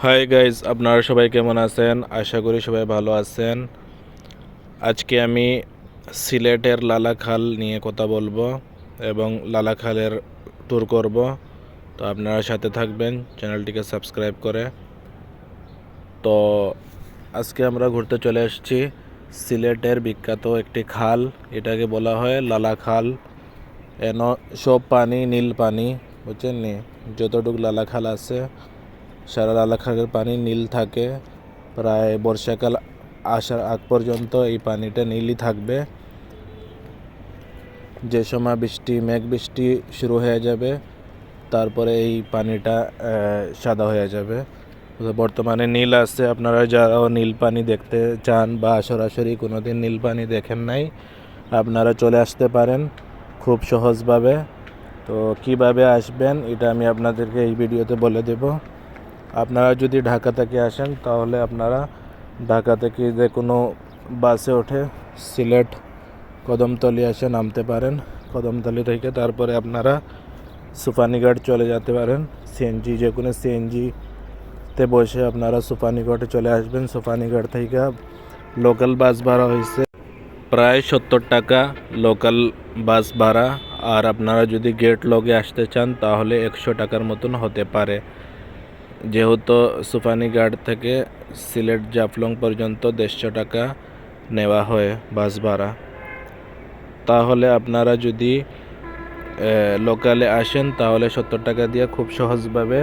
Hi guys, আপনারা সবাই কেমন আছেন? আশা করি সবাই ভালো আছেন। আজকে আমি সিলেটের লালাখাল নিয়ে কথা বলবো এবং লালাখালের ট্যুর করব। তো আপনারা সাথে থাকবেন, চ্যানেলটিকে সাবস্ক্রাইব করে। তো আজকে আমরা ঘুরতে চলে এসেছি সিলেটের বিখ্যাত একটি খাল, এটাকে বলা হয় লালাখাল। এন সব পানি নীল পানি, বুঝছেন নি? যতটুকু লালাখাল আছে সারা লালাখালের পানি নীল থাকে। প্রায় বর্ষাকাল আসার আগ পর্যন্ত এই পানিটা নীলই থাকবে। যে সময় মেঘ বৃষ্টি শুরু হয়ে যাবে, তারপরে এই পানিটা সাদা হয়ে যাবে। বর্তমানে নীল আছে। আপনারা যারাও নীল পানি দেখতে চান বা সরাসরি কোনো দিন নীল পানি দেখেন নাই, আপনারা চলে আসতে পারেন খুব সহজভাবে। তো কিভাবে আসবেন এটা আমি আপনাদেরকে এই ভিডিওতে বলে দেব। আপনারা যদি ঢাকা থেকে আসেন তাহলে আপনারা ঢাকা থেকে যে কোনো বাসে উঠে সিলেট কদমতলী এসে নামতে পারেন। কদমতলী থেকে তারপরে আপনারা সুফানিঘাট চলে যেতে পারেন। যে কোনো সিএনজিতে বসে আপনারা সুফানিঘাটে চলে আসবেন। সুফানিঘাট থেকে লোকাল বাস ভাড়া হয়েছে প্রায় 70 টাকা লোকাল বাস ভাড়া। আর আপনারা যদি গেট লগে আসতে চান তাহলে 100 টাকার মতন হতে পারে। যেহেতু সুফানিঘাট থেকে সিলেট জাফলং পর্যন্ত 150 টাকা নেওয়া হয় বাস ভাড়া। তাহলে আপনারা যদি লোকালে আসেন তাহলে 70 টাকা দিয়ে খুব সহজভাবে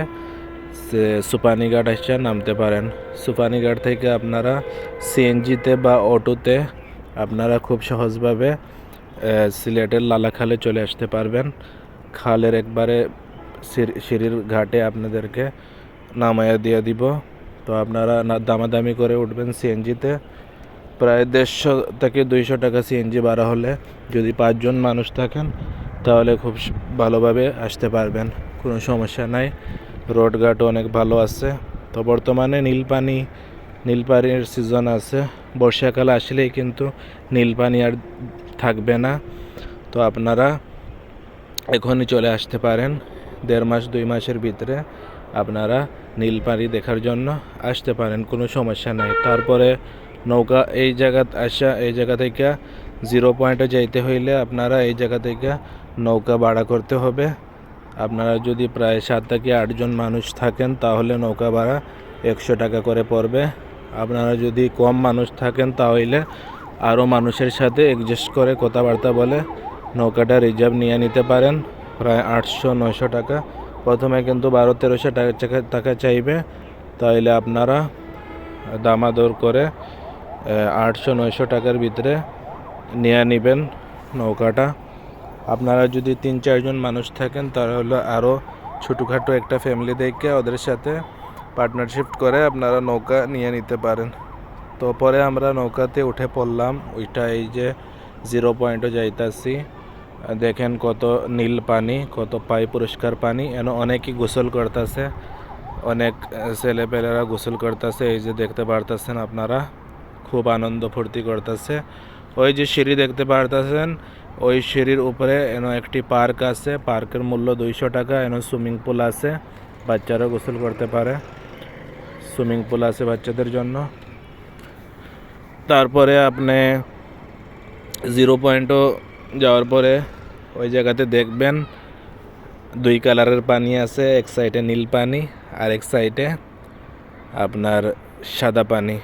সুফানিঘাট এসে নামতে পারেন। সুফানিঘাট থেকে আপনারা সিএনজিতে বা অটোতে আপনারা খুব সহজভাবে সিলেটের লালাখালে চলে আসতে পারবেন। খালের একবারে সিঁড়ির ঘাটে আপনাদেরকে নামাইয়া দিয়ে দিব। তো আপনারা দামাদামি করে উঠবেন সিএনজিতে। প্রায় 150 থেকে 200 টাকা সিএনজি ভাড়া হলে যদি 5 জন মানুষ থাকেন তাহলে খুব ভালোভাবে আসতে পারবেন, কোনো সমস্যা নাই। রোডঘাটও অনেক ভালো আছে। তো বর্তমানে নীল পানির সিজন আছে। বর্ষাকাল আসলেই কিন্তু নীল পানি আর থাকবে না। তো আপনারা এখনই চলে আসতে পারেন। 1.5 মাস 2 মাসের ভিতরে আপনারা নীল পানি দেখার জন্য আসতে পারেন, কোনো সমস্যা নাই। তারপরে নৌকা এই জায়গা থেকে 0 পয়েন্টে যাইতে হইলে আপনারা এই জায়গা থেকে নৌকা ভাড়া করতে হবে। আপনারা যদি প্রায় 7 থেকে 8 জন মানুষ থাকেন তাহলে নৌকা ভাড়া 100 টাকা করে পড়বে। আপনারা যদি কম মানুষ থাকেন তাহলে আরও মানুষের সাথে অ্যাডজাস্ট করে কথাবার্তা বলে নৌকাটা রিজার্ভ নিয়ে নিতে পারেন। প্রায় 800-900 টাকা প্রথমে কিন্তু 1200-1300 টাকা চাইবে। তাহলে আপনারা দামাদর করে 800-900 টাকার ভিতরে নিয়ে নেবেন নৌকাটা। আপনারা যদি 3-4 জন মানুষ থাকেন তাহলে আরও ছোটোখাটো একটা ফ্যামিলি দেখে ওদের সাথে পার্টনারশিপ করে আপনারা নৌকা নিয়ে নিতে পারেন। তো পরে আমরা নৌকাতে উঠে পড়লাম। ওইটা এই যে 0 পয়েন্টে যাইতাছি। দেখেন কত নীল পানি, কত পরিষ্কার পানি। অনেকেই গোসল করতেছে, অনেক ছেলেপেলেরা গোসল করতেছে। এই যে দেখতে পারতেছেন আপনারা, খুব আনন্দ ফুর্তি করতেছে। ওই যে সিঁড়ি দেখতে পারতেছেন, ওই সিঁড়ির উপরে একটি পার্ক আছে। পার্কের মূল্য 200 টাকা। সুইমিং পুল আছে, বাচ্চারা গোসল করতে পারে। সুইমিং পুল আছে বাচ্চাদের জন্য। তারপরে আপনি 0 পয়েন্টও যাওয়ার পরে ওই জায়গাতে দেখবেন 2 কালারের পানি আছে। এক সাইডে নীল পানি আর এক সাইডে আপনার সাদা পানি।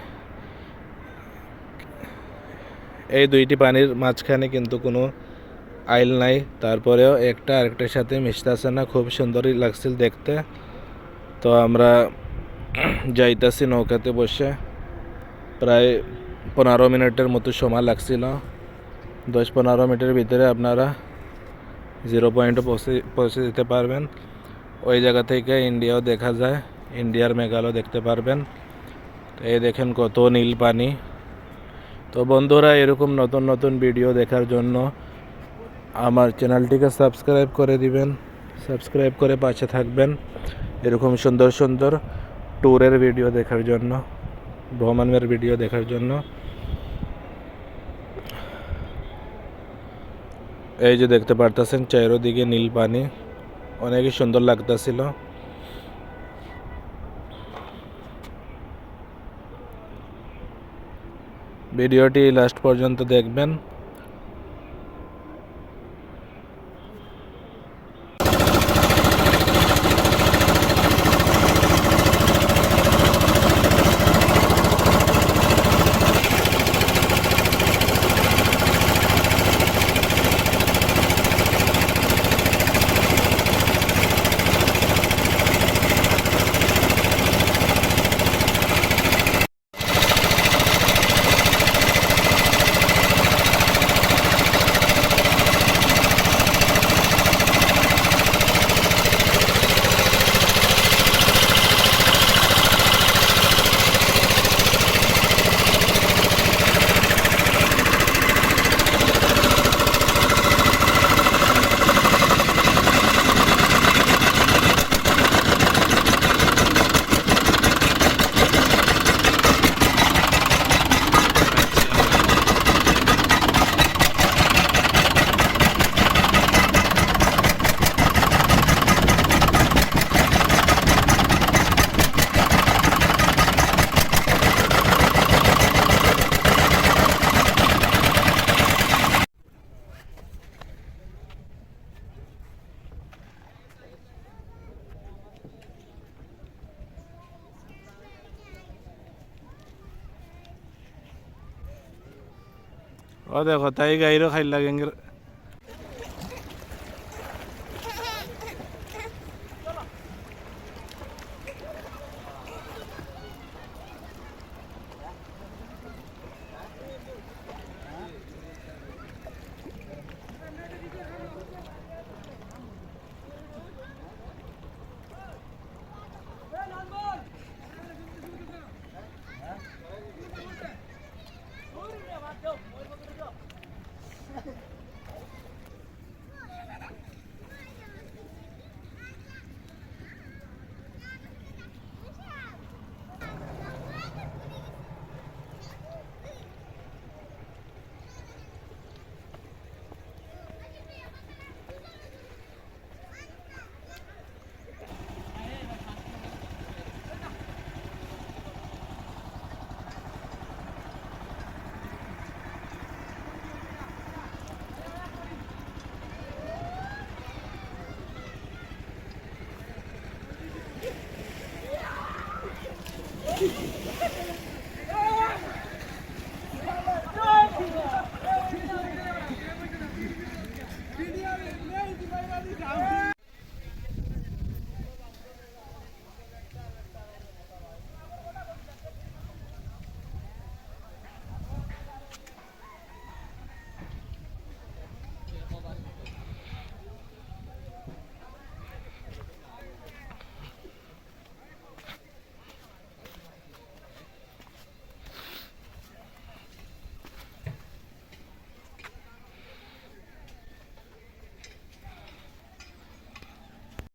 এই দুইটি পানির মাঝখানে কিন্তু কোনো আইল নাই, তারপরেও একটা আরেকটার সাথে মিশতেছে না। খুব সুন্দরই লাগছিল দেখতে। তো আমরা যাইতাছি নৌকাতে বসে। প্রায় 15 মিনিটের মতো সময় লাগছিল। 10-15 মিনিটের ভিতরে আপনারা 0 পয়েন্টে পৌঁছে দিতে পারবেন। ওই জায়গা থেকে ইন্ডিয়াও দেখা যায়, ইন্ডিয়ার মেঘালয় দেখতে পারবেন। তো এই দেখেন কত নীল পানি। তো বন্ধুরা, এরকম নতুন নতুন ভিডিও দেখার জন্য আমার চ্যানেলটিকে সাবস্ক্রাইব করে দিবেন, সাবস্ক্রাইব করে পাশে থাকবেন এরকম সুন্দর সুন্দর ট্যুরের ভিডিও দেখার জন্য, ভ্রমণের ভিডিও দেখার জন্য। এই যে দেখতে পারতেছেন চারিদিকে নীল পানি, অনেকই সুন্দর লাগতেছিল। ভিডিওটি লাস্ট পর্যন্ত দেখবেন। ও দেখো তাই গাইরও খাইলা গেঙ্গের।